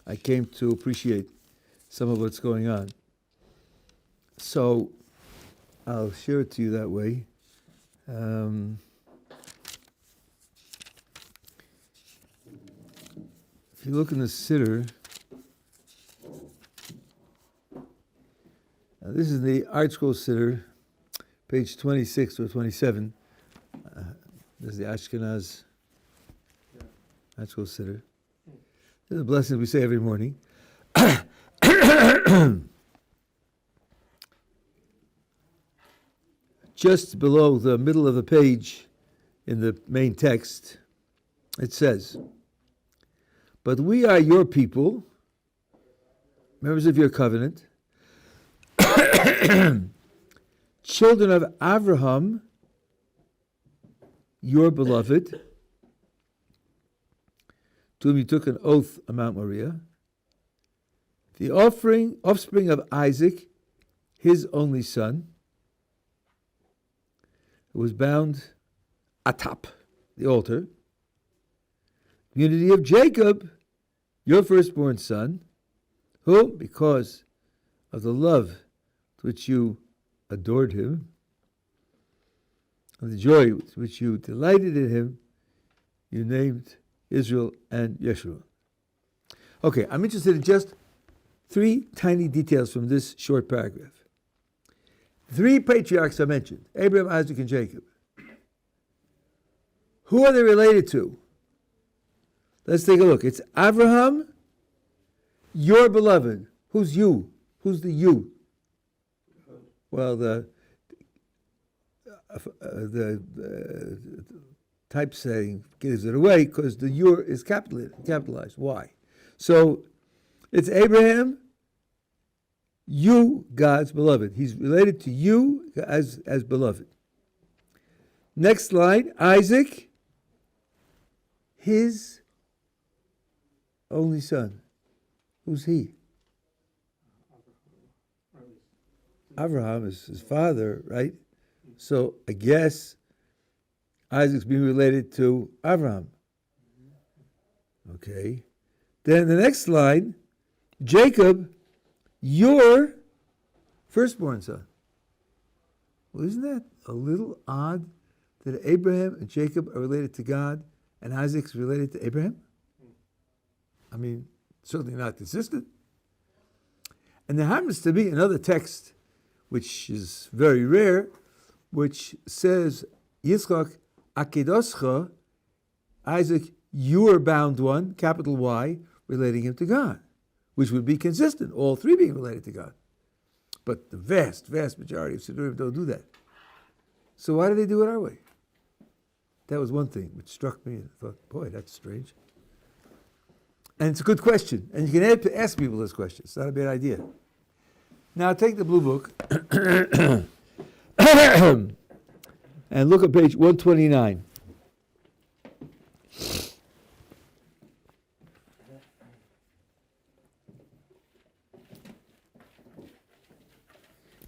I came to appreciate some of what's going on. So I'll share it to you that way. If you look in the Siddur, this is the Art Scroll Siddur, page 26 or 27. This is the Ashkenaz Art Scroll Siddur. This is a blessing we say every morning. Just below the middle of the page in the main text, it says, "But we are your people, members of your covenant, children of Abraham, your beloved, to whom you took an oath on Mount Moriah, the offspring of Isaac, his only son, who was bound atop the altar, community of Jacob, your firstborn son, who, because of the love with which you adored him, and the joy with which you delighted in him, you named Israel and Yeshua." Okay, I'm interested in just 3 tiny details from this short paragraph. 3 patriarchs are mentioned, Abraham, Isaac, and Jacob. Who are they related to? Let's take a look. It's Abraham, your beloved. Who's you? Who's the you? Well, the typesetting gives it away because the your is capitalized. Why? So it's Abraham, you, God's beloved. He's related to you as beloved. Next slide, Isaac, his only son. Who's he? Abraham is his father, right? So I guess Isaac's being related to Abraham. Okay. Then the next slide, Jacob, your firstborn son. Well, isn't that a little odd that Abraham and Jacob are related to God and Isaac's related to Abraham? I mean, certainly not consistent. And there happens to be another text, which is very rare, which says, Yitzchak akedoscha, Isaac, your bound one, capital Y, relating him to God, which would be consistent, all 3 being related to God. But the vast, vast majority of Siddurim don't do that. So why do they do it our way? That was one thing which struck me, and I thought, boy, that's strange. And it's a good question, and you can ask people this question. It's not a bad idea. Now take the blue book and look at page 129.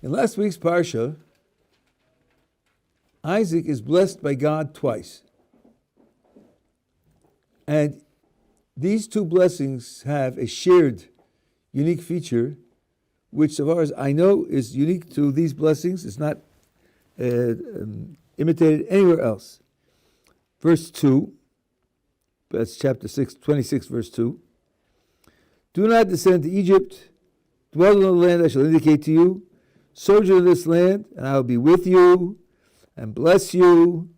In last week's Parsha, Isaac is blessed by God twice. And these 2 blessings have a shared, unique feature, which, so far as I know, is unique to these blessings. It's not imitated anywhere else. Verse 2, that's chapter 26, verse 2. "Do not descend to Egypt. Dwell in the land I shall indicate to you. Sojourn in this land, and I will be with you and bless you.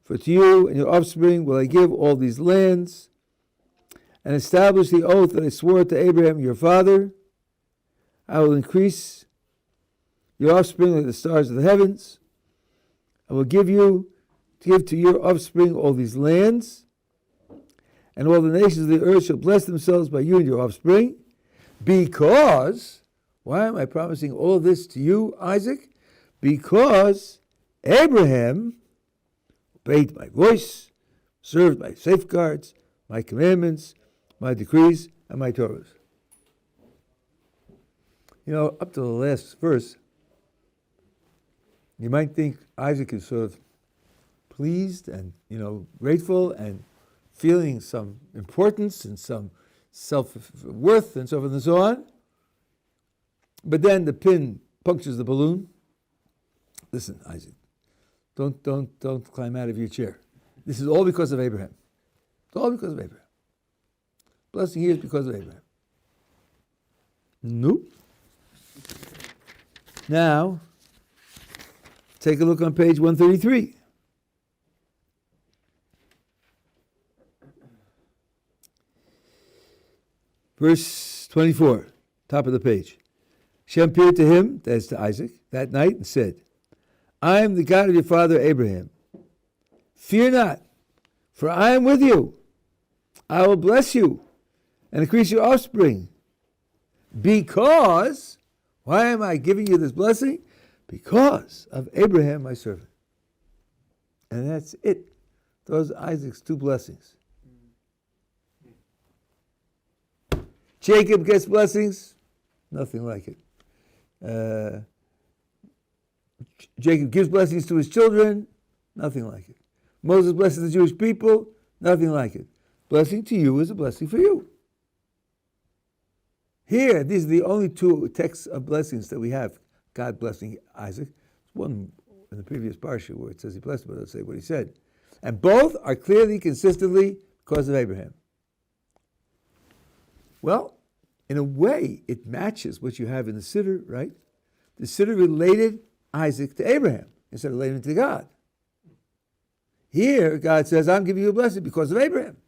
For to you and your offspring will I give all these lands, and establish the oath that I swore to Abraham your father. I will increase your offspring like the stars of the heavens. I will give to your offspring all these lands, and all the nations of the earth shall bless themselves by you and your offspring. Because," why am I promising all this to you, Isaac? "Because Abraham obeyed my voice, served my safeguards, my commandments, my decrees, and my Torahs." You know, up to the last verse, you might think Isaac is sort of pleased and, grateful and feeling some importance and some self-worth and so forth and so on. But then the pin punctures the balloon. Listen, Isaac, don't climb out of your chair. This is all because of Abraham. It's all because of Abraham. Blessing here is because of Abraham. Nope. Now, take a look on page 133. Verse 24, top of the page. Shem appeared to him, that is to Isaac, that night and said, I am the God of your father Abraham. Fear not, for I am with you. I will bless you and increase your offspring. Because, why am I giving you this blessing? Because of Abraham, my servant. And that's it. Those are Isaac's two blessings. Jacob gets blessings, nothing like it. Jacob gives blessings to his children, nothing like it. Moses blesses the Jewish people, nothing like it. Blessing to you is a blessing for you. Here, these are the only two texts of blessings that we have. God blessing Isaac. One in the previous parsha where it says he blessed him, but let's say what he said. And both are clearly, consistently because of Abraham. Well, in a way, it matches what you have in the Siddur, right? The Siddur related Isaac to Abraham instead of relating him to God. Here, God says, I'm giving you a blessing because of Abraham.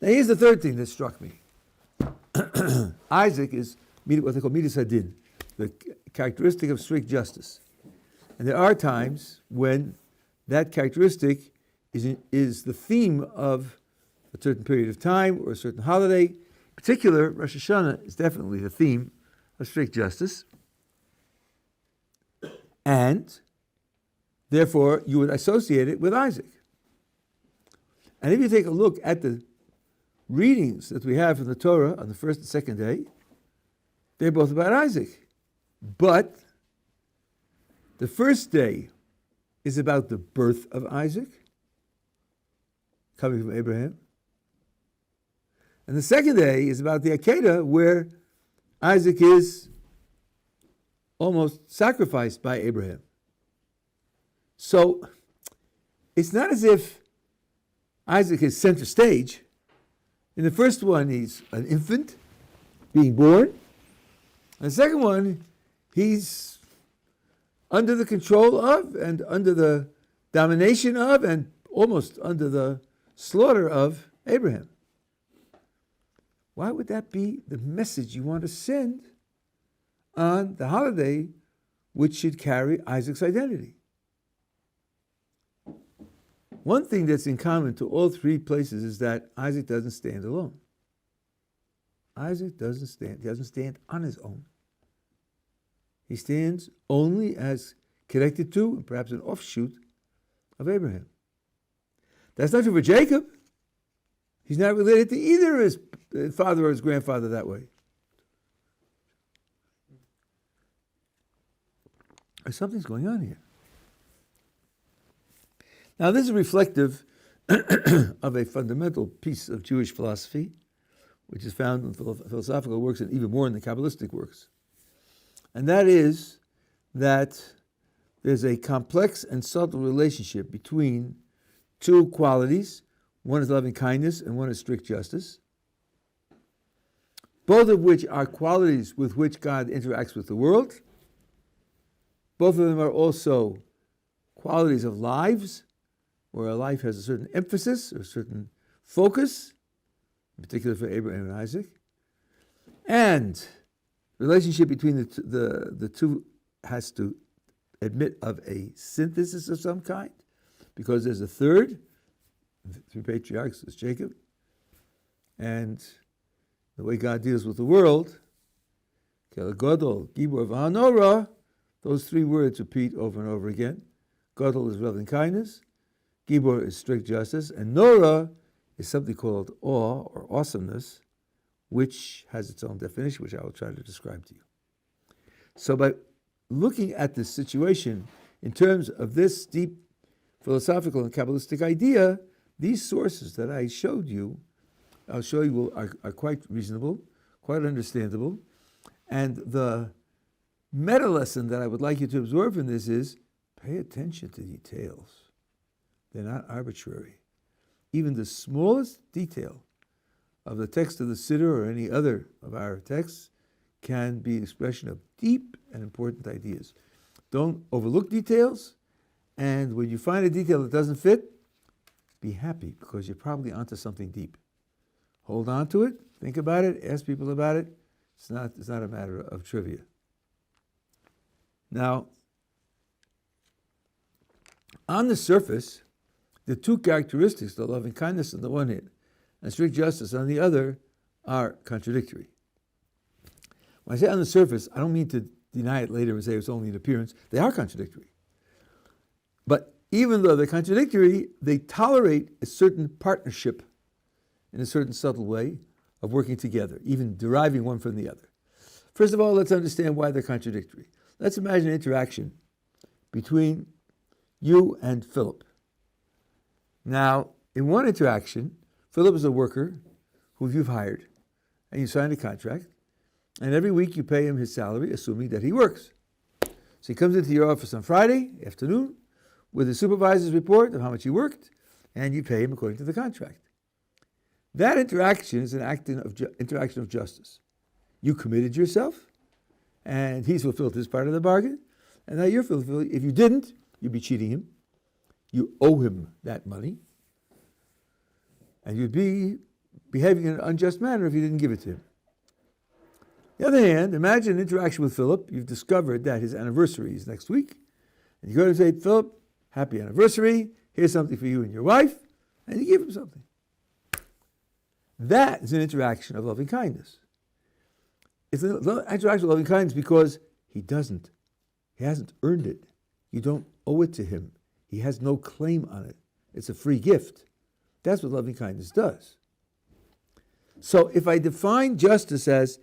Now, here's the third thing that struck me. Isaac is what they call midas hadin, the characteristic of strict justice. And there are times when that characteristic is the theme of a certain period of time or a certain holiday. In particular, Rosh Hashanah is definitely the theme of strict justice. And therefore, you would associate it with Isaac. And if you take a look at the readings that we have in the Torah on the first and second day, they're both about Isaac. But the first day is about the birth of Isaac, coming from Abraham. And the second day is about the Akedah, where Isaac is almost sacrificed by Abraham. So it's not as if Isaac is center stage. In the first one, he's an infant being born. And the second one, he's under the control of and under the domination of and almost under the slaughter of Abraham. Why would that be the message you want to send on the holiday which should carry Isaac's identity? One thing that's in common to all three places is that Isaac doesn't stand alone. Isaac doesn't stand. He doesn't stand on his own. He stands only as connected to, and perhaps an offshoot, of Abraham. That's not true for Jacob. He's not related to either his father or his grandfather that way. Something's going on here. Now, this is reflective of a fundamental piece of Jewish philosophy, which is found in philosophical works and even more in the Kabbalistic works. And that is that there's a complex and subtle relationship between two qualities. One is loving kindness and one is strict justice, both of which are qualities with which God interacts with the world. Both of them are also qualities of lives, where a life has a certain emphasis or a certain focus, in particular for Abraham and Isaac. And the relationship between the two has to admit of a synthesis of some kind, because there's a third. The three patriarchs is Jacob. And the way God deals with the world, Gottleib, Gibor, V'hanora, those three words repeat over and over again. Gottleib is loving kindness, Gibor is strict justice, and Nora is something called awe or awesomeness, which has its own definition, which I will try to describe to you. So by looking at this situation in terms of this deep philosophical and Kabbalistic idea, these sources that I showed you I'll show you, are quite reasonable, quite understandable. And the meta lesson that I would like you to absorb from this is pay attention to details. They're not arbitrary. Even the smallest detail of the text of the Siddur or any other of our texts can be an expression of deep and important ideas. Don't overlook details, and when you find a detail that doesn't fit, be happy because you're probably onto something deep. Hold on to it, think about it, ask people about it. It's not a matter of trivia. Now, on the surface, the two characteristics, the loving kindness on the one hand and strict justice on the other, are contradictory. When I say on the surface, I don't mean to deny it later and say it's only an appearance. They are contradictory. But even though they're contradictory, they tolerate a certain partnership in a certain subtle way of working together, even deriving one from the other. First of all, let's understand why they're contradictory. Let's imagine an interaction between you and Philip. Now, in one interaction, Philip is a worker who you've hired, and you signed a contract, and every week you pay him his salary, assuming that he works. So he comes into your office on Friday afternoon with a supervisor's report of how much he worked, and you pay him according to the contract. That interaction is an interaction of justice. You committed yourself, and he's fulfilled his part of the bargain, and now you're fulfilled. If you didn't, you'd be cheating him. You owe him that money, and you'd be behaving in an unjust manner if you didn't give it to him. On the other hand, imagine an interaction with Philip. You've discovered that his anniversary is next week, and you go to say, Philip, happy anniversary, here's something for you and your wife, and you give him something. That is an interaction of loving kindness. It's an interaction of loving kindness because he hasn't earned it. You don't owe it to him. He has no claim on it. It's a free gift. That's what loving kindness does. So if I define justice as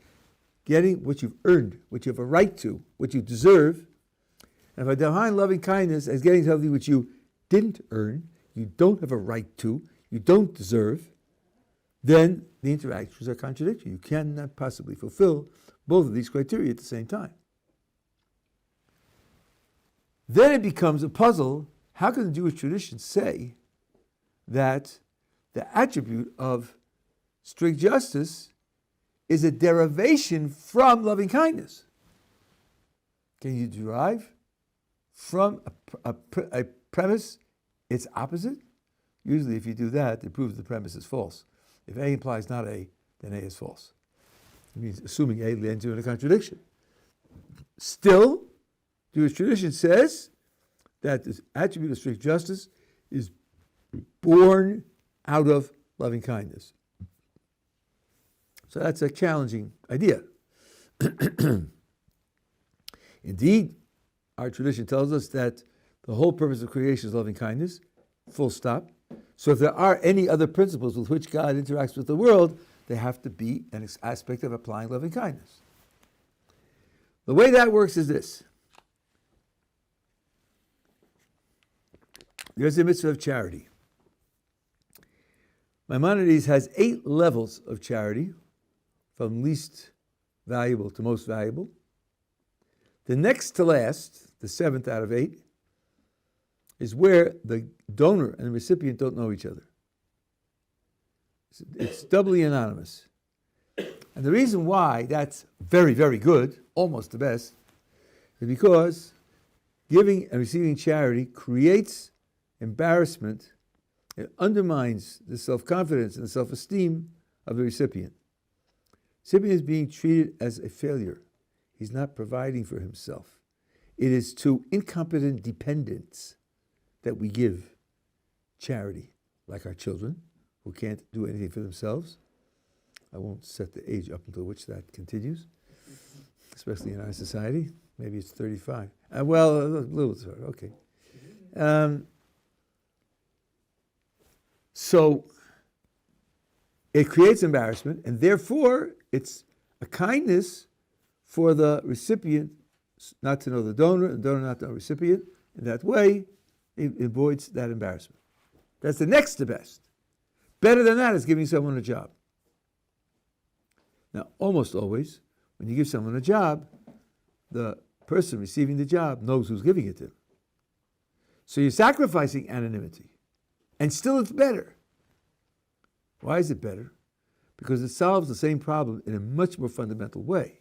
getting what you've earned, what you have a right to, what you deserve, and if I define loving kindness as getting something which you didn't earn, you don't have a right to, you don't deserve, then the interactions are contradictory. You cannot possibly fulfill both of these criteria at the same time. Then it becomes a puzzle. How can the Jewish tradition say that the attribute of strict justice is a derivation from loving kindness? Can you derive from a premise its opposite? Usually if you do that, it proves the premise is false. If A implies not A, then A is false. It means assuming A leads to a contradiction. Still, Jewish tradition says that this attribute of strict justice is born out of loving kindness. So that's a challenging idea. Indeed, our tradition tells us that the whole purpose of creation is loving kindness, full stop. So if there are any other principles with which God interacts with the world, they have to be an aspect of applying loving kindness. The way that works is this. There's a mitzvah of charity. Maimonides has 8 levels of charity, from least valuable to most valuable. The next to last, the 7th out of 8, is where the donor and the recipient don't know each other. It's doubly anonymous. And the reason why that's very, very good, almost the best, is because giving and receiving charity creates embarrassment. It undermines the self-confidence and the self-esteem of the recipient. The recipient is being treated as a failure. He's not providing for himself. It is to incompetent dependents that we give charity, like our children, who can't do anything for themselves. I won't set the age up until which that continues, especially in our society. Maybe it's 35. Well, a little, okay. So it creates embarrassment, and therefore it's a kindness for the recipient not to know the donor, and the donor not to know the recipient. In that way, it avoids that embarrassment. That's the next to best. Better than that is giving someone a job. Now, almost always, when you give someone a job, the person receiving the job knows who's giving it to them. So you're sacrificing anonymity. And still it's better. Why is it better? Because it solves the same problem in a much more fundamental way.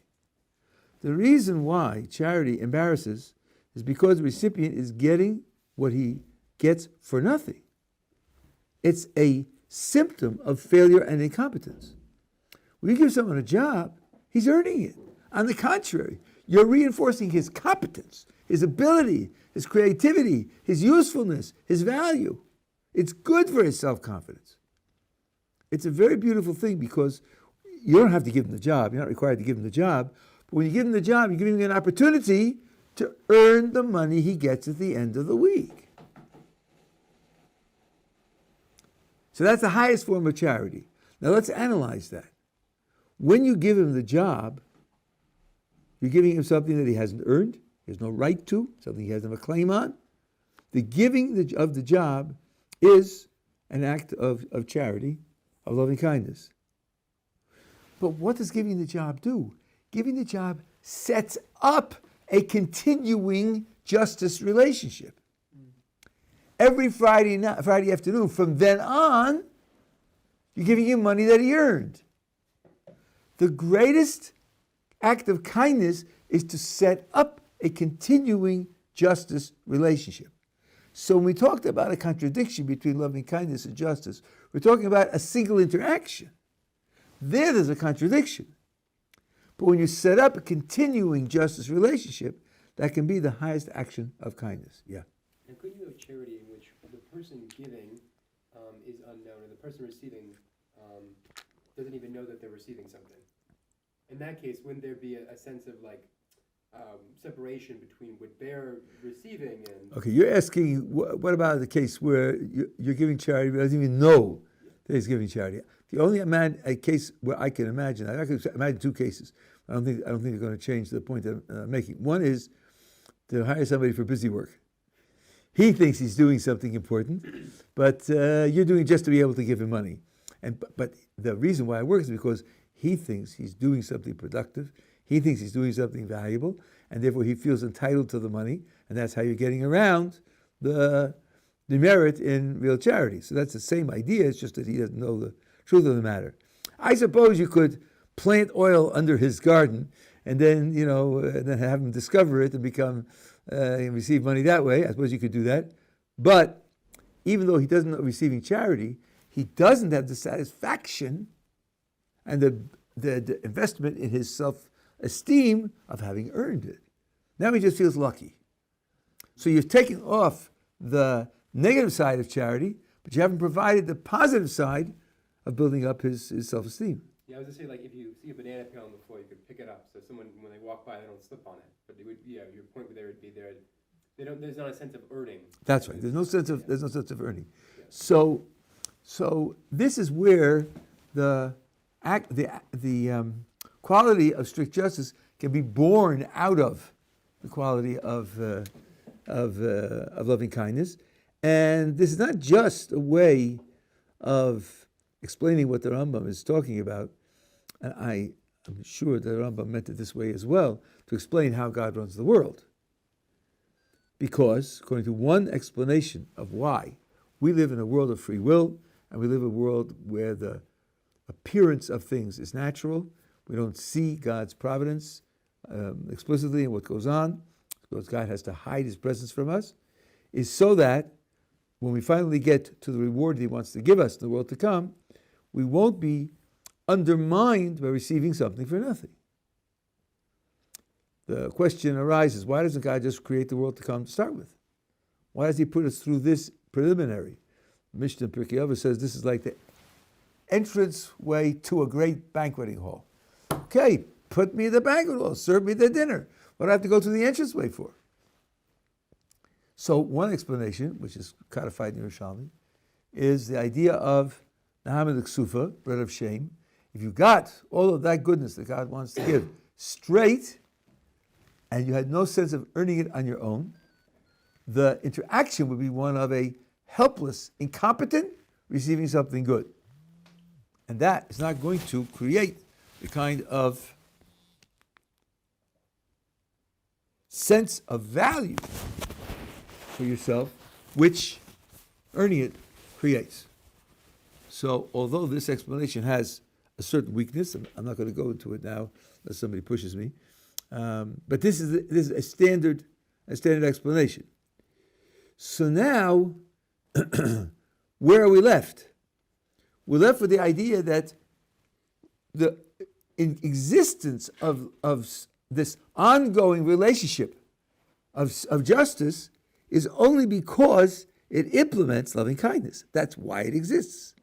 The reason why charity embarrasses is because the recipient is getting what he gets for nothing. It's a symptom of failure and incompetence. When you give someone a job, he's earning it. On the contrary, you're reinforcing his competence, his ability, his creativity, his usefulness, his value. It's good for his self-confidence. It's a very beautiful thing because you don't have to give him the job. You're not required to give him the job. But when you give him the job, you're giving him an opportunity to earn the money he gets at the end of the week. So that's the highest form of charity. Now let's analyze that. When you give him the job, you're giving him something that he hasn't earned, he has no right to, something he has no claim on. The giving of the job is an act of charity, of loving kindness. But what does giving the job do? Giving the job sets up a continuing justice relationship. Every Friday afternoon, from then on, you're giving him money that he earned. The greatest act of kindness is to set up a continuing justice relationship. So when we talked about a contradiction between loving kindness and justice, we're talking about a single interaction. There's a contradiction. But when you set up a continuing justice relationship, that can be the highest action of kindness. Yeah. And could you have charity in which the person giving is unknown and the person receiving doesn't even know that they're receiving something? In that case, wouldn't there be a sense of separation between what they're receiving and... Okay, you're asking, what about the case where you're giving charity but doesn't even know that he's giving charity? The only a case where I can imagine, I can imagine two cases. I don't think they're going to change the point that I'm making. One is to hire somebody for busy work. He thinks he's doing something important, but you're doing it just to be able to give him money. But the reason why it works is because he thinks he's doing something productive. He thinks he's doing something valuable, and therefore he feels entitled to the money, and that's how you're getting around the merit in real charity. So that's the same idea, it's just that he doesn't know the truth of the matter. I suppose you could plant oil under his garden, and then then have him discover it and become and receive money that way. I suppose you could do that. But even though he doesn't know receiving charity, he doesn't have the satisfaction and the investment in his self-esteem of having earned it. Now he just feels lucky. So you've taken off the negative side of charity, but you haven't provided the positive side of building up his self-esteem. Yeah, I was going to say, if you see a banana peel on the floor, you could pick it up, so someone, when they walk by, they don't slip on it. But it would, your point there would be there's not a sense of earning. That's right. There's no sense of earning. Yeah. So this is where the quality of strict justice can be born out of the quality of loving kindness, and this is not just a way of explaining what the Rambam is talking about, and I'm sure the Rambam meant it this way as well, to explain how God runs the world. Because, according to one explanation of why, we live in a world of free will, and we live in a world where the appearance of things is natural. We don't see God's providence explicitly in what goes on, because God has to hide his presence from us, is so that when we finally get to the reward he wants to give us in the world to come, we won't be undermined by receiving something for nothing. The question arises, why doesn't God just create the world to come to start with? Why does he put us through this preliminary? Mishnah Pirkei Avos says this is like the entrance way to a great banqueting hall. Okay, put me in the banquet hall, serve me the dinner. What do I have to go through the entrance way for? So one explanation, which is codified in Yerushalmi, is the idea of Nahamid Ksufa, bread of shame. If you got all of that goodness that God wants to give straight, and you had no sense of earning it on your own, the interaction would be one of a helpless, incompetent, receiving something good. And that is not going to create the kind of sense of value for yourself which earning it creates. So although this explanation has a certain weakness, I'm not going to go into it now unless somebody pushes me, but this is a standard explanation. So now, where are we left? We're left with the idea that the existence of this ongoing relationship of justice is only because it implements loving kindness. That's why it exists.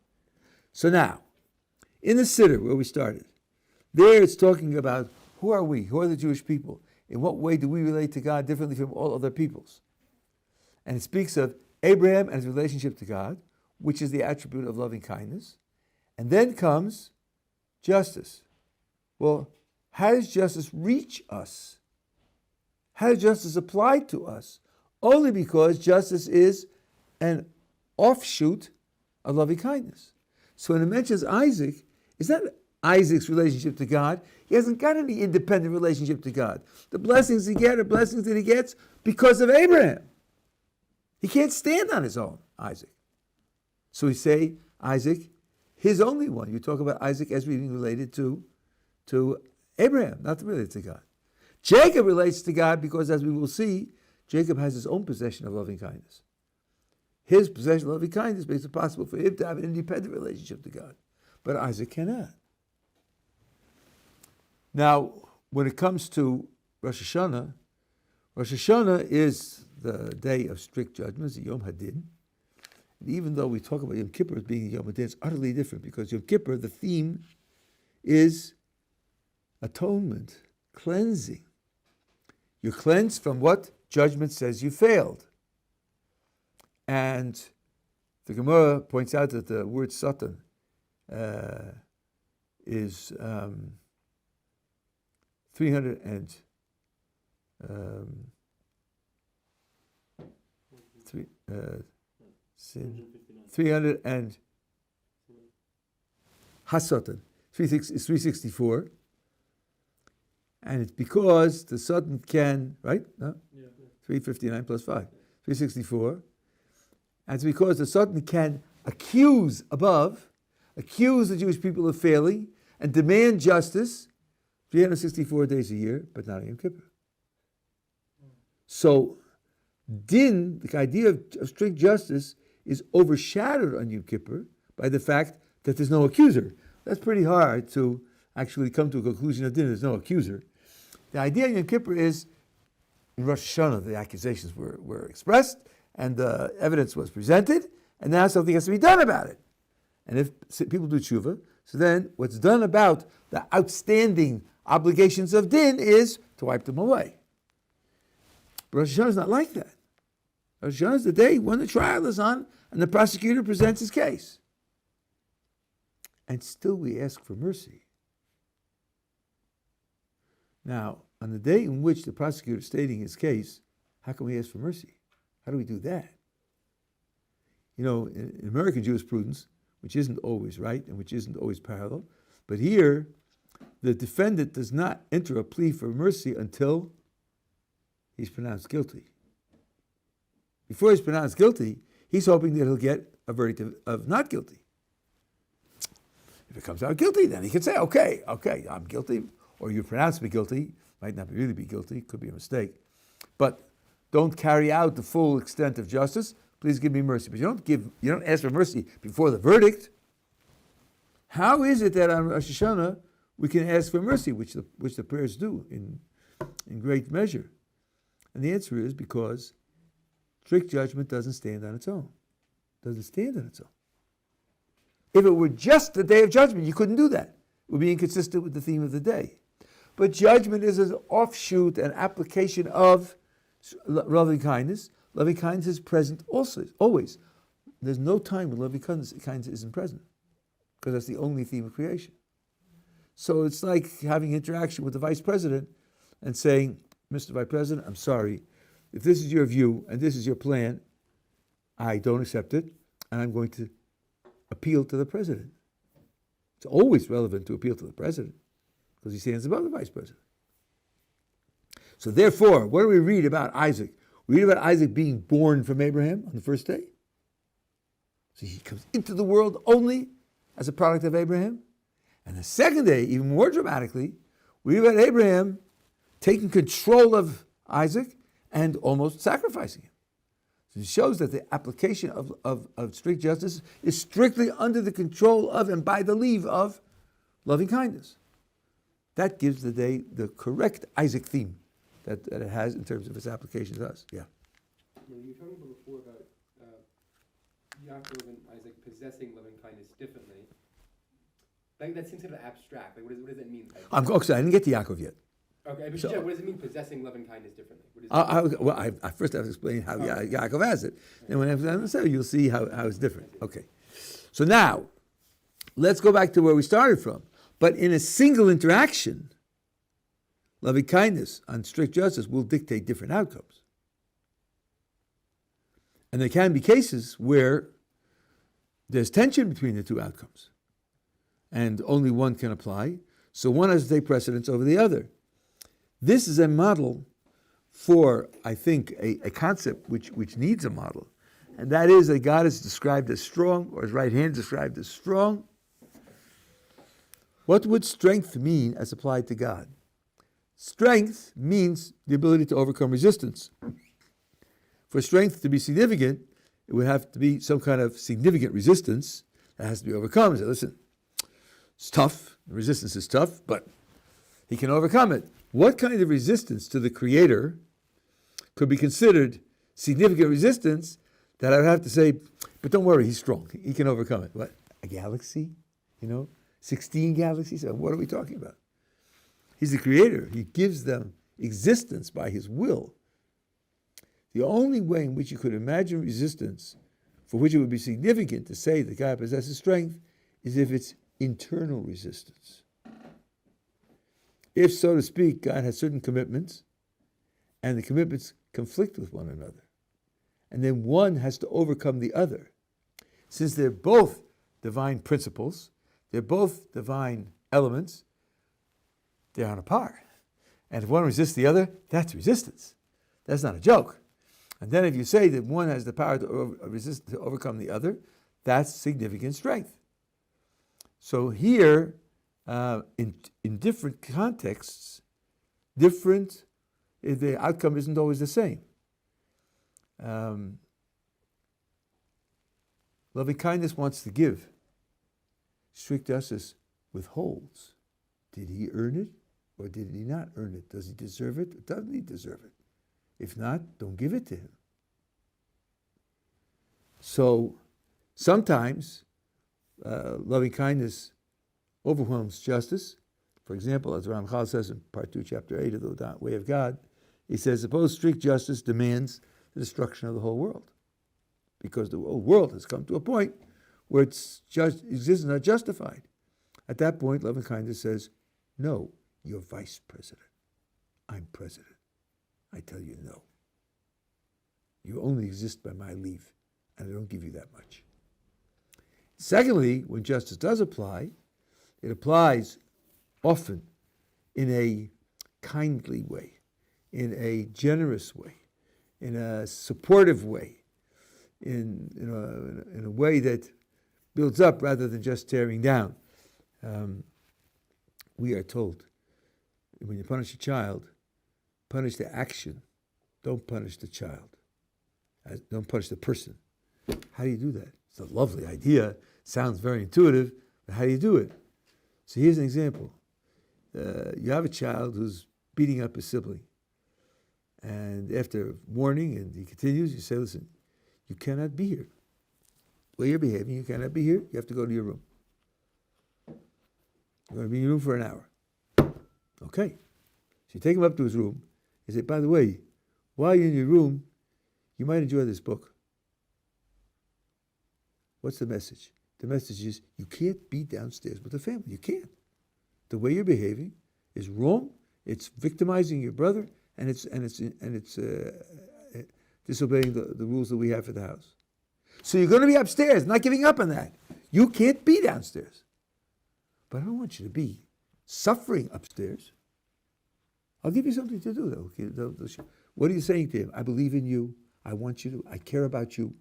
So now, in the Siddur, where we started, there it's talking about who are we? Who are the Jewish people? In what way do we relate to God differently from all other peoples? And it speaks of Abraham and his relationship to God, which is the attribute of loving kindness. And then comes justice. Well, how does justice reach us? How does justice apply to us? Only because justice is an offshoot of loving kindness. So when it mentions Isaac, it's not Isaac's relationship to God. He hasn't got any independent relationship to God. The blessings he gets are blessings that he gets because of Abraham. He can't stand on his own, Isaac. So we say, Isaac, his only one. You talk about Isaac as being related to Abraham, not related to God. Jacob relates to God because, as we will see, Jacob has his own possession of loving kindness. His possession of loving kindness makes it possible for him to have an independent relationship to God. But Isaac cannot. Now, when it comes to Rosh Hashanah is the day of strict judgments, the Yom Hadin. And even though we talk about Yom Kippur as being Yom Hadin, it's utterly different because Yom Kippur, the theme is atonement, cleansing. You're cleansed from what judgment says you failed. And the Gemara points out that the word Satan is 300 and sin 300 and Hasatan 364, and it's because the Satan can, right? No? Yeah. 359 plus 5, 364. And it's because the Satan can accuse the Jewish people of failing and demand justice 364 days a year, but not on Yom Kippur. So, din, the idea of strict justice, is overshadowed on Yom Kippur by the fact that there's no accuser. That's pretty hard to actually come to a conclusion of din. There's no accuser. The idea of Yom Kippur is, in Rosh Hashanah, the accusations were expressed, and the evidence was presented, and now something has to be done about it. And if people do tshuva, so then what's done about the outstanding obligations of din is to wipe them away. But Rosh Hashanah is not like that. Rosh Hashanah is the day when the trial is on and the prosecutor presents his case. And still we ask for mercy. Now, on the day in which the prosecutor is stating his case, how can we ask for mercy? How do we do that? You know, in American jurisprudence, which isn't always right and which isn't always parallel, but here, the defendant does not enter a plea for mercy until he's pronounced guilty. Before he's pronounced guilty, he's hoping that he'll get a verdict of not guilty. If it comes out guilty, then he can say, okay, I'm guilty, or you pronounce me guilty. Might not really be guilty, could be a mistake. But don't carry out the full extent of justice. Please give me mercy. But you don't ask for mercy before the verdict. How is it that on Rosh Hashanah we can ask for mercy, which the prayers do in great measure? And the answer is because strict judgment doesn't stand on its own. Doesn't stand on its own. If it were just the day of judgment, you couldn't do that. It would be inconsistent with the theme of the day. But judgment is an offshoot, an application of loving kindness. Loving kindness is present also, always. There's no time when loving kindness isn't present, because that's the only theme of creation. So it's like having interaction with the vice president and saying, Mr. Vice President, I'm sorry. If this is your view and this is your plan, I don't accept it, and I'm going to appeal to the president. It's always relevant to appeal to the president. because he stands above the vice president. So therefore, what do we read about Isaac? We read about Isaac being born from Abraham on the first day. So he comes into the world only as a product of Abraham. And the second day, even more dramatically, we read about Abraham taking control of Isaac and almost sacrificing him. So it shows that the application of strict justice is strictly under the control of and by the leave of loving kindness. That gives the day the correct Isaac theme that it has in terms of its application to us. Yeah. You were talking before about Yaakov and Isaac possessing loving kindness differently. Like, that seems kind of abstract. Like, what does that mean? I didn't get to Yaakov yet. Okay, but So- what does it mean possessing loving kindness differently? What does it mean? I first have to explain how Yaakov has it. And when I say, you'll see how it's different. Okay. So now, let's go back to where we started from. But in a single interaction, loving kindness and strict justice will dictate different outcomes. And there can be cases where there's tension between the two outcomes, and only one can apply, so one has to take precedence over the other. This is a model for, I think, a concept which needs a model, and that is that God is described as strong, or his right hand is described as strong. What would strength mean as applied to God? Strength means the ability to overcome resistance. For strength to be significant, it would have to be some kind of significant resistance that has to be overcome. So listen, it's tough, the resistance is tough, but he can overcome it. What kind of resistance to the Creator could be considered significant resistance that I would have to say, but don't worry, he's strong, he can overcome it? What, a galaxy? 16 galaxies? What are we talking about? He's the Creator. He gives them existence by his will. The only way in which you could imagine resistance for which it would be significant to say that God possesses strength is if it's internal resistance. If, so to speak, God has certain commitments, and the commitments conflict with one another, and then one has to overcome the other. Since they're both divine principles, they're both divine elements, they're on a par. And if one resists the other, that's resistance. That's not a joke. And then if you say that one has the power to overcome the other, that's significant strength. So here, in different contexts, the outcome isn't always the same. Loving kindness wants to give. Strict justice withholds. Did he earn it or did he not earn it? Does he deserve it or doesn't he deserve it? If not, don't give it to him. So sometimes loving kindness overwhelms justice. For example, as Ramchal says in part 2, chapter 8 of the Way of God, he says, suppose strict justice demands the destruction of the whole world, because the whole world has come to a point where its existence not justified. At that point, loving kindness says, no, you're vice president. I'm president. I tell you no. You only exist by my leave, and I don't give you that much. Secondly, when justice does apply, it applies often in a kindly way, in a generous way, in a supportive way, in a way that builds up rather than just tearing down. We are told, when you punish a child, punish the action, don't punish the child. Don't punish the person. How do you do that? It's a lovely idea, sounds very intuitive, but how do you do it? So here's an example. You have a child who's beating up his sibling, and after warning and he continues, you say, listen, you cannot be here. The way you're behaving, you cannot be here, you have to go to your room. You're going to be in your room for an hour. Okay. So you take him up to his room. You say, by the way, while you're in your room, you might enjoy this book. What's the message? The message is you can't be downstairs with the family. You can't. The way you're behaving is wrong. It's victimizing your brother, and it's disobeying the rules that we have for the house. So you're going to be upstairs, not giving up on that. You can't be downstairs. But I don't want you to be suffering upstairs. I'll give you something to do, though. What are you saying to him? I believe in you. I care about you.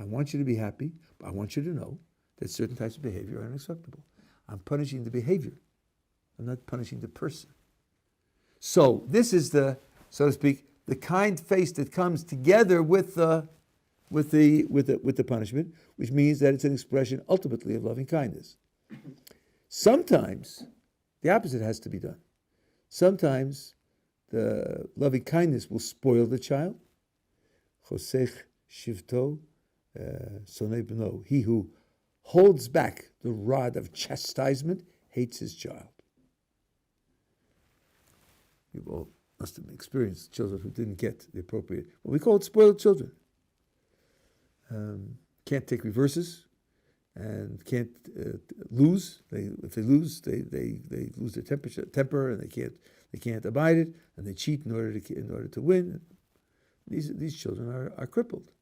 I want you to be happy, but I want you to know that certain types of behavior are unacceptable. I'm punishing the behavior. I'm not punishing the person. So this is the, so to speak, the kind face that comes together with the punishment, which means that it's an expression ultimately of loving kindness. Sometimes the opposite has to be done. Sometimes the loving kindness will spoil the child. Chosech shivto sonei bno. He who holds back the rod of chastisement hates his child. You all must have experienced children who didn't get the appropriate, what we call it spoiled children. Can't take reverses and can't lose. If they lose, they lose their temper, and they can't abide it, and they cheat in order to win. These children are crippled.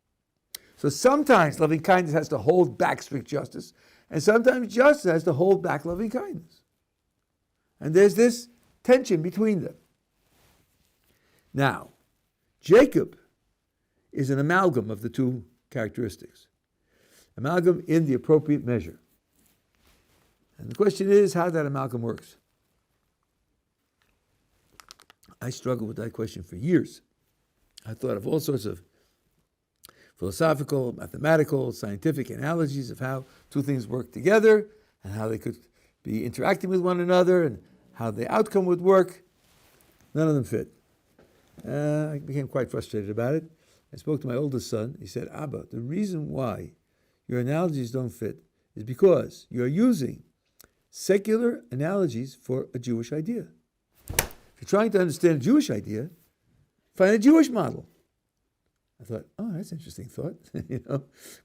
So sometimes loving kindness has to hold back strict justice, and sometimes justice has to hold back loving kindness. And there's this tension between them. Now, Jacob is an amalgam of the two characteristics. Amalgam in the appropriate measure. And the question is how that amalgam works. I struggled with that question for years. I thought of all sorts of philosophical, mathematical, scientific analogies of how two things work together and how they could be interacting with one another and how the outcome would work. None of them fit. I became quite frustrated about it. I spoke to my oldest son. He said, Abba, the reason why your analogies don't fit is because you're using secular analogies for a Jewish idea. If you're trying to understand a Jewish idea, find a Jewish model. I thought, oh, that's an interesting thought,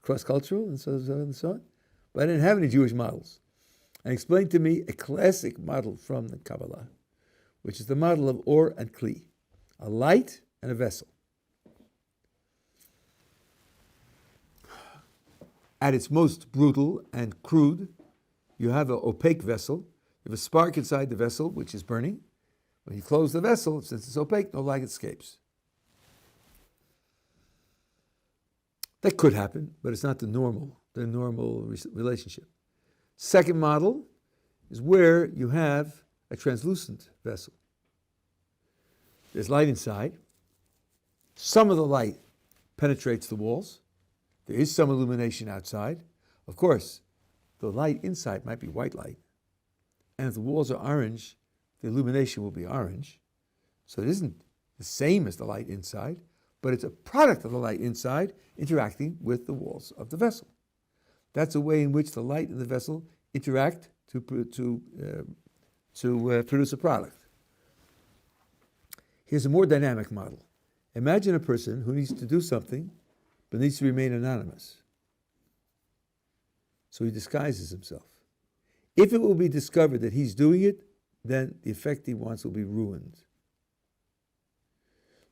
cross-cultural and so on and so on. But I didn't have any Jewish models. And explained to me a classic model from the Kabbalah, which is the model of Or and Kli, a light and a vessel. At its most brutal and crude, you have an opaque vessel. You have a spark inside the vessel, which is burning. When you close the vessel, since it's opaque, no light escapes. That could happen, but it's not the normal relationship. Second model is where you have a translucent vessel. There's light inside. Some of the light penetrates the walls. There is some illumination outside. Of course, the light inside might be white light. And if the walls are orange, the illumination will be orange. So it isn't the same as the light inside, but it's a product of the light inside interacting with the walls of the vessel. That's a way in which the light and the vessel interact to produce a product. Here's a more dynamic model. Imagine a person who needs to do something but needs to remain anonymous. So he disguises himself. If it will be discovered that he's doing it, then the effect he wants will be ruined.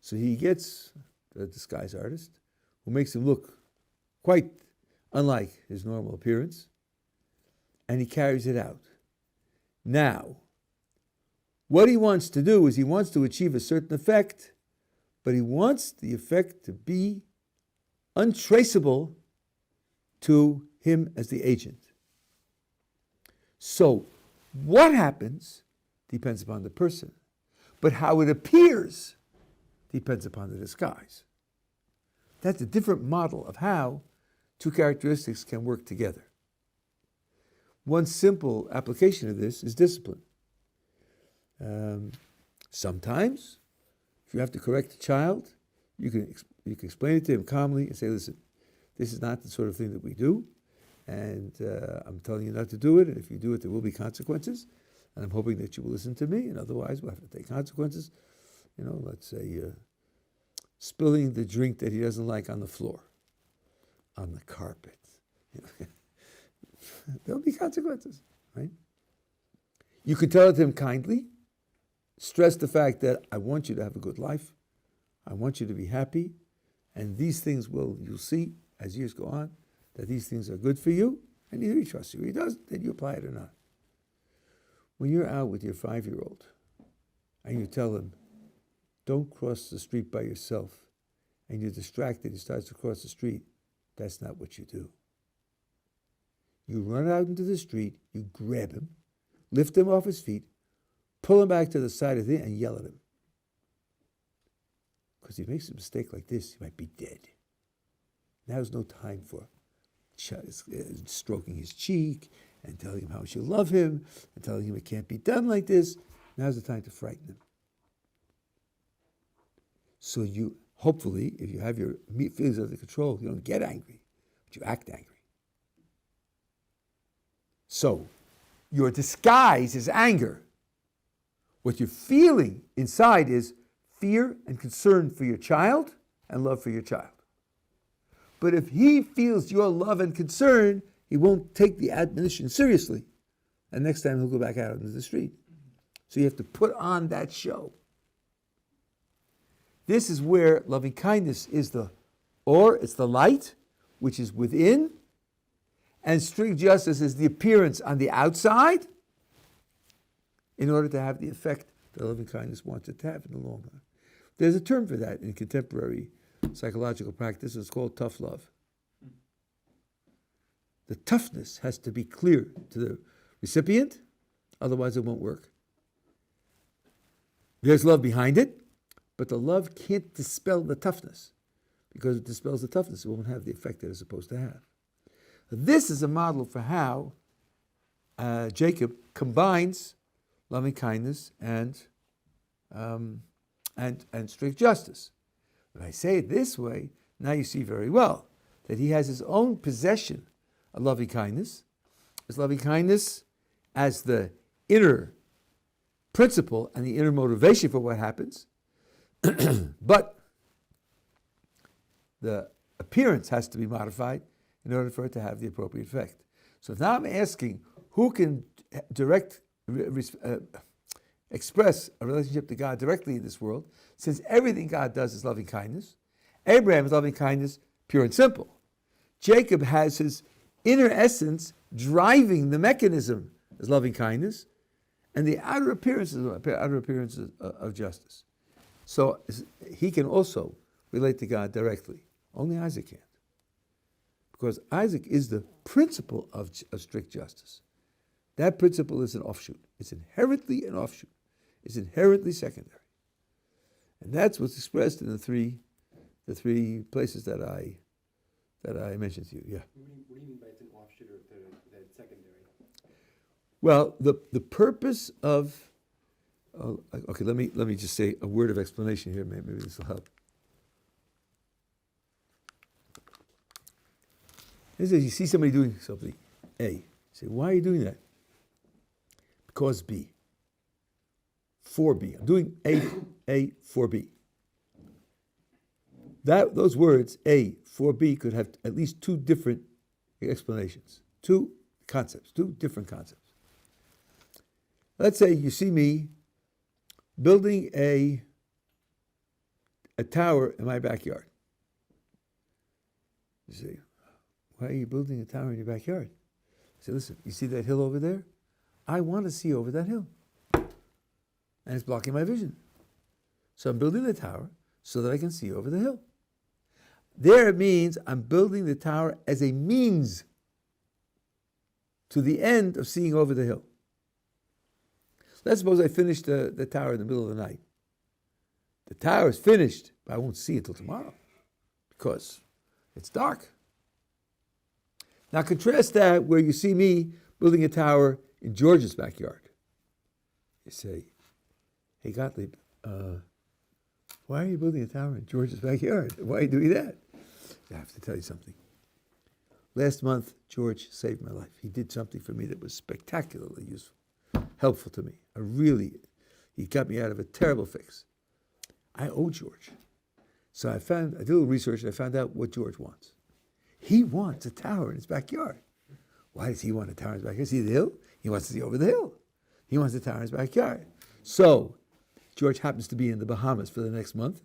So he gets a disguise artist who makes him look quite unlike his normal appearance, and he carries it out. Now, what he wants to do is he wants to achieve a certain effect, but he wants the effect to be untraceable to him as the agent. So, what happens depends upon the person, but how it appears depends upon the disguise. That's a different model of how two characteristics can work together. One simple application of this is discipline. Sometimes, if you have to correct a child, you can explain it to him calmly and say, listen, this is not the sort of thing that we do, and I'm telling you not to do it, and if you do it, there will be consequences, and I'm hoping that you will listen to me, and otherwise we'll have to take consequences. Let's say spilling the drink that he doesn't like on the floor, on the carpet. There'll be consequences, right? You can tell it to him kindly, stress the fact that I want you to have a good life, I want you to be happy, and these things you'll see as years go on, that these things are good for you, and either he trusts you or he doesn't, then you apply it or not. When you're out with your 5-year-old and you tell him, don't cross the street by yourself, and you're distracted, he starts to cross the street, that's not what you do. You run out into the street, you grab him, lift him off his feet, pull him back to the side of it, and yell at him. Because if he makes a mistake like this, he might be dead. Now's no time for stroking his cheek and telling him how much you love him and telling him it can't be done like this. Now's the time to frighten him. So you, hopefully, if you have your feelings under control, you don't get angry, but you act angry. So your disguise is anger. What you're feeling inside is fear and concern for your child and love for your child. But if he feels your love and concern, he won't take the admonition seriously. And next time he'll go back out into the street. So you have to put on that show. This is where loving kindness is it's the light, which is within, and strict justice is the appearance on the outside, in order to have the effect that loving kindness wants it to have in the long run. There's a term for that in contemporary psychological practice. It's called tough love. The toughness has to be clear to the recipient, otherwise it won't work. There's love behind it, but the love can't dispel the toughness. Because if it dispels the toughness, it won't have the effect that it's supposed to have. This is a model for how Jacob combines loving kindness and strict justice. When I say it this way, now you see very well that he has his own possession of loving kindness. His loving kindness as the inner principle and the inner motivation for what happens. But the appearance has to be modified in order for it to have the appropriate effect. So now I'm asking, who can express a relationship to God directly in this world, since everything God does is loving kindness? Abraham is loving kindness, pure and simple. Jacob has his inner essence driving the mechanism as loving kindness, and the outer appearances of justice. So he can also relate to God directly. Only Isaac can't. Because Isaac is the principle of strict justice. That principle is an offshoot. It's inherently an offshoot. It's inherently secondary. And that's what's expressed in the three places that I mentioned to you. Yeah. What do you mean by it's an offshoot or that it's secondary? Well, the purpose of okay, let me just say a word of explanation here. Maybe this will help. This is, you see somebody doing something, A. You say, why are you doing that? Because B. For B. I'm doing A for B. Those words, A for B, could have at least two different explanations, two different concepts. Let's say you see me building a tower in my backyard. You say, why are you building a tower in your backyard? I say, listen, you see that hill over there? I want to see over that hill. And it's blocking my vision. So I'm building the tower so that I can see over the hill. There it means I'm building the tower as a means to the end of seeing over the hill. Let's suppose I finish the tower in the middle of the night. The tower is finished, but I won't see it till tomorrow because it's dark. Now contrast that where you see me building a tower in George's backyard. You say, hey Gottleib, why are you building a tower in George's backyard? Why are you doing that? I have to tell you something. Last month, George saved my life. He did something for me that was spectacularly useful, helpful to me. He got me out of a terrible fix. I owe George. So I did a little research and I found out what George wants. He wants a tower in his backyard. Why does he want a tower in his backyard? See the hill? He wants to see over the hill. He wants a tower in his backyard. So George happens to be in the Bahamas for the next month.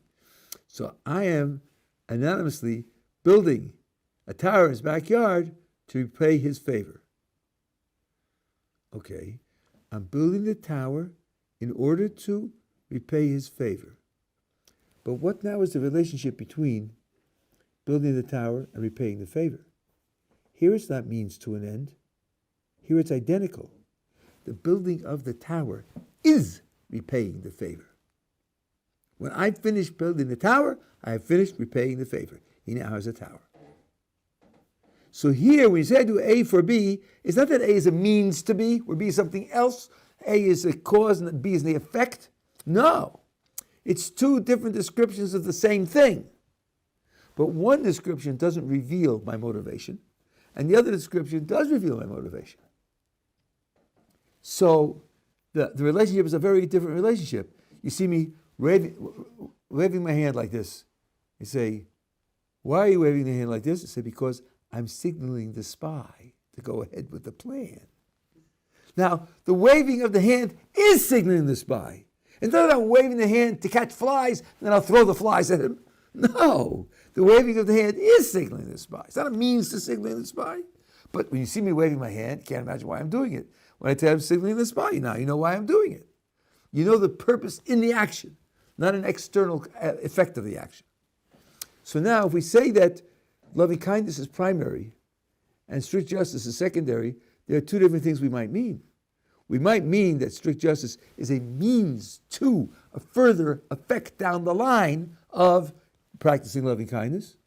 So I am anonymously building a tower in his backyard to repay his favor. Okay. I'm building the tower in order to repay his favor. But what now is the relationship between building the tower and repaying the favor? Here it's not means to an end. Here it's identical. The building of the tower is repaying the favor. When I finish building the tower, I have finished repaying the favor. He now has a tower. So here, when you say I do A for B, it's not that A is a means to B, or B is something else. A is a cause and B is the effect. No. It's two different descriptions of the same thing. But one description doesn't reveal my motivation, and the other description does reveal my motivation. So the relationship is a very different relationship. You see me waving my hand like this. You say, why are you waving the hand like this? I say, because I'm signaling the spy to go ahead with the plan. Now, the waving of the hand is signaling the spy. Instead of waving the hand to catch flies, then I'll throw the flies at him. No, the waving of the hand is signaling the spy. It's not a means to signaling the spy. But when you see me waving my hand, you can't imagine why I'm doing it. When I tell you I'm signaling the spy, now you know why I'm doing it. You know the purpose in the action, not an external effect of the action. So now if we say that loving kindness is primary and strict justice is secondary, there are two different things we might mean. We might mean that strict justice is a means to a further effect down the line of practicing loving kindness.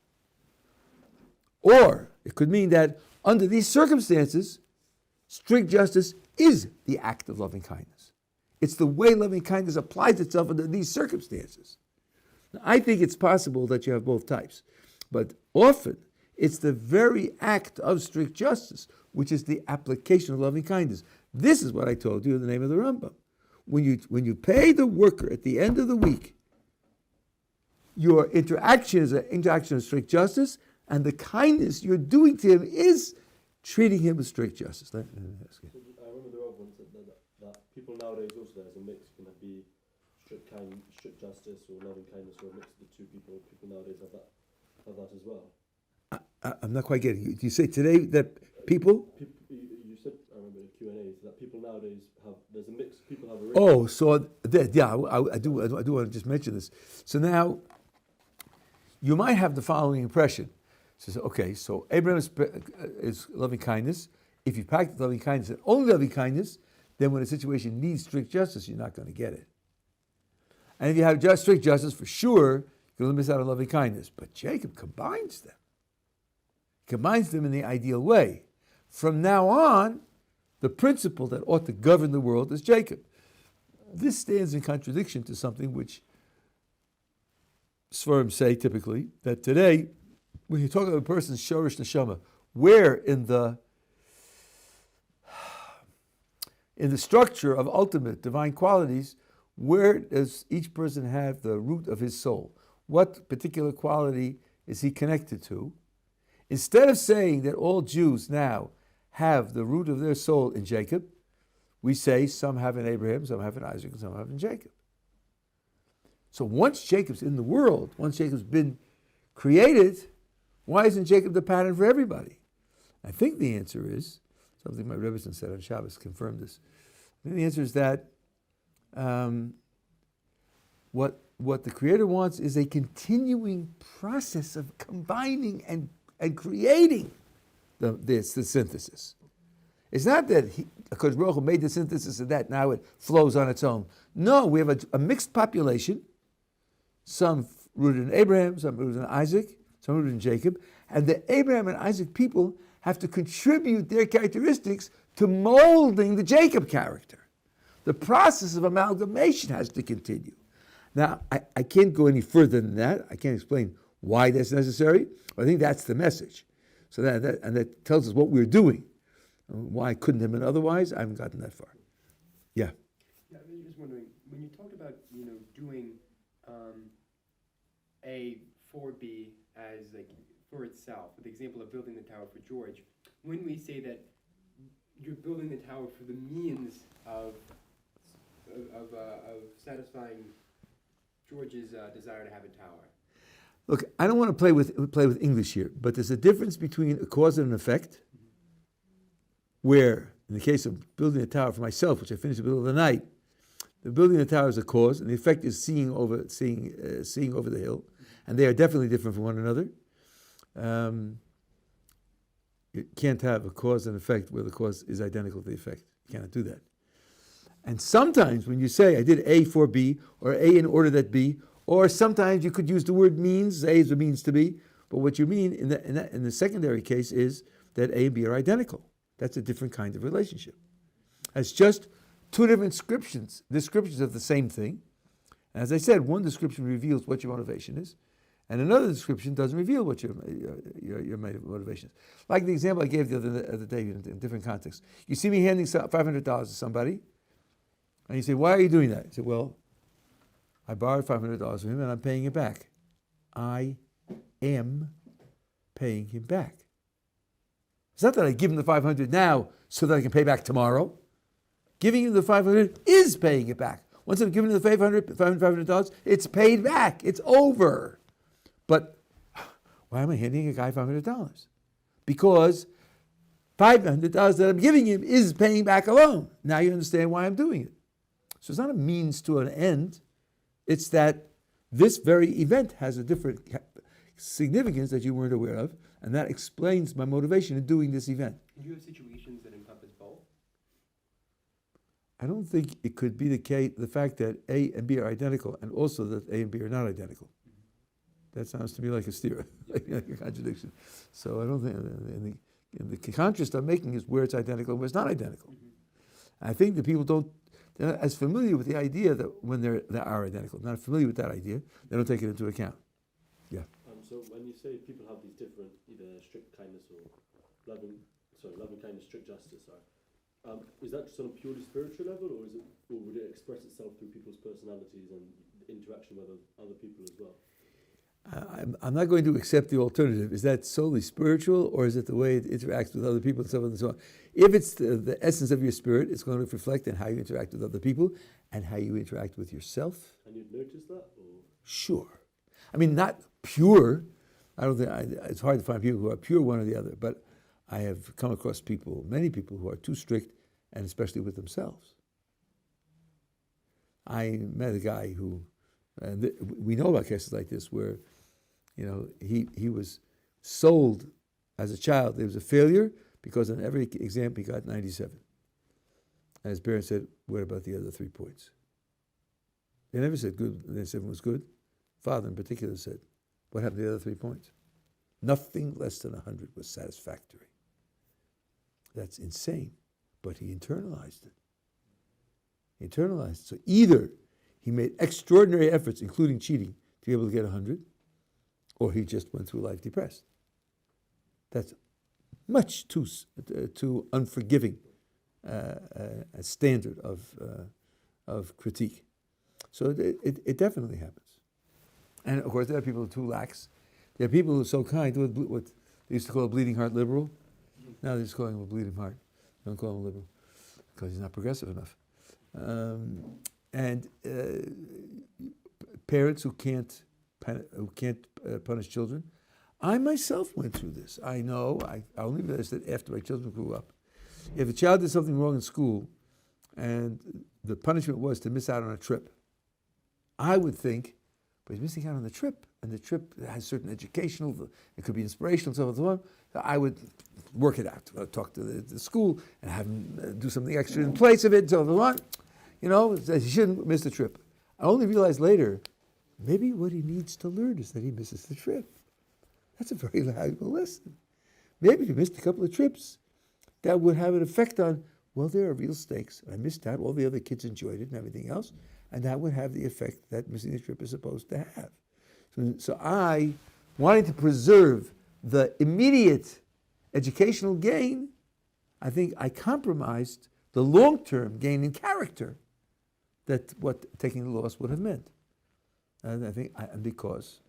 Or it could mean that under these circumstances, strict justice is the act of loving kindness. It's the way loving kindness applies itself under these circumstances. Now, I think it's possible that you have both types, but often it's the very act of strict justice which is the application of loving kindness. This is what I told you in the name of the Rambam. When you pay the worker at the end of the week, your interaction is an interaction of strict justice, and the kindness you're doing to him is treating him with strict justice. I remember the Rob once that people nowadays also there's a mix. Can be strict justice or loving kindness, or a mix of the two. People nowadays have that as well. I'm not quite getting you. Do you say today that people? You said, I remember the Q&A, that people nowadays there's a mix. People have a Oh, so I do want to just mention this. So now, you might have the following impression. So, okay, so Abraham is loving kindness. If you practice loving kindness and only loving kindness, then when a situation needs strict justice, you're not going to get it. And if you have just strict justice, for sure, you're going to miss out on loving kindness. But Jacob combines them. He combines them in the ideal way. From now on, the principle that ought to govern the world is Jacob. This stands in contradiction to something which Sforim say typically, that today, when you talk about a person's shorish neshama, where in the structure of ultimate divine qualities, where does each person have the root of his soul? What particular quality is he connected to? Instead of saying that all Jews now have the root of their soul in Jacob, we say some have in Abraham, some have in Isaac, and some have in Jacob. So once Jacob's in the world, once Jacob's been created, why isn't Jacob the pattern for everybody? I think the answer is, something my Rebbe said on Shabbos confirmed this. I think the answer is that what the Creator wants is a continuing process of combining and creating the synthesis. It's not that because Baruch Hu made the synthesis of that, now it flows on its own. No, we have a mixed population, some rooted in Abraham, some rooted in Isaac, some rooted in Jacob, and the Abraham and Isaac people have to contribute their characteristics to molding the Jacob character. The process of amalgamation has to continue. Now, I can't go any further than that. I can't explain why that's necessary, but I think that's the message. So that tells us what we're doing. Why couldn't it have been otherwise? I haven't gotten that far. Yeah. Yeah, I'm just wondering, when you talk about, doing A for B as like for itself, with the example of building the tower for George, when we say that you're building the tower for the means of satisfying George's desire to have a tower. Look, I don't want to play with English here, but there's a difference between a cause and an effect, where in the case of building a tower for myself, which I finished in the middle of the night, the building of the tower is a cause, and the effect is seeing over the hill, and they are definitely different from one another. You can't have a cause and effect where the cause is identical to the effect. You cannot do that. And sometimes when you say, I did A for B, or A in order that B, or sometimes you could use the word means, A is the means to B, but what you mean in the secondary case is that A and B are identical. That's a different kind of relationship. It's just two different descriptions of the same thing. And as I said, one description reveals what your motivation is, and another description doesn't reveal what your motivation is. Like the example I gave the other day in different contexts. You see me handing $500 to somebody, and you say, why are you doing that? I say, well, I borrowed $500 from him and I'm paying it back. I am paying him back. It's not that I give him the $500 now so that I can pay back tomorrow. Giving him the $500 is paying it back. Once I've given him the $500, it's paid back. It's over. But why am I handing a guy $500? Because $500 that I'm giving him is paying back a loan. Now you understand why I'm doing it. So it's not a means to an end. It's that this very event has a different significance that you weren't aware of, and that explains my motivation in doing this event. Do you have situations that encompass both? I don't think it could be the case, the fact that A and B are identical, and also that A and B are not identical. That sounds to me like a steer, like a contradiction. So I don't think, and the contrast I'm making is where it's identical and where it's not identical. I think that people they're not as familiar with the idea that when they are identical, not familiar with that idea, they don't take it into account. Yeah. So when you say people have these different, either strict kindness or loving kindness, strict justice, is that just on a purely spiritual level, or would it express itself through people's personalities and interaction with other people as well? I'm not going to accept the alternative. Is that solely spiritual, or is it the way it interacts with other people and so on and so on? If it's the essence of your spirit, it's going to reflect in how you interact with other people and how you interact with yourself. And you'd notice that? Or? Sure. I mean, not pure. I don't think it's hard to find people who are pure one or the other, but I have come across many people who are too strict, and especially with themselves. I met a guy who, we know about cases like this where, he was sold as a child. He was a failure because on every exam he got 97. And his parents said, what about the other 3 points? They never said good. They said it was good. Father in particular said, what happened to the other 3 points? Nothing less than 100 was satisfactory. That's insane. But he internalized it. So either he made extraordinary efforts, including cheating, to be able to get 100, or he just went through life depressed. That's much too unforgiving a standard of critique. So it definitely happens. And of course, there are people who are too lax. There are people who are so kind. What they used to call a bleeding heart liberal. Now they're just calling him a bleeding heart. Don't call him liberal because he's not progressive enough. And parents who can't punish children. I myself went through this. I know. I only realized that after my children grew up. If a child did something wrong in school, and the punishment was to miss out on a trip, I would think, but he's missing out on the trip, and the trip has certain educational, it could be inspirational, so on and so on. So I would work it out. I would talk to the school and have him do something extra in place of it, and so on. He shouldn't miss the trip. I only realized later, maybe what he needs to learn is that he misses the trip. That's a very valuable lesson. Maybe if he missed a couple of trips, that would have an effect on, well, there are real stakes. I missed out. All the other kids enjoyed it and everything else. And that would have the effect that missing the trip is supposed to have. So I, wanting to preserve the immediate educational gain, I think I compromised the long-term gain in character that what taking the loss would have meant. And I think because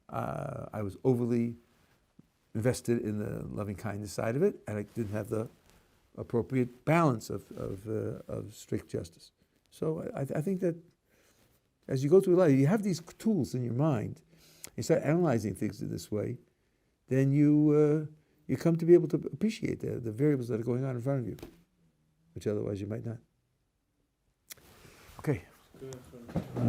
I was overly invested in the loving kindness side of it, and I didn't have the appropriate balance of strict justice. So I think that as you go through life, you have these tools in your mind. You start analyzing things in this way, then you come to be able to appreciate the variables that are going on in front of you. which otherwise you might not. Okay. Good.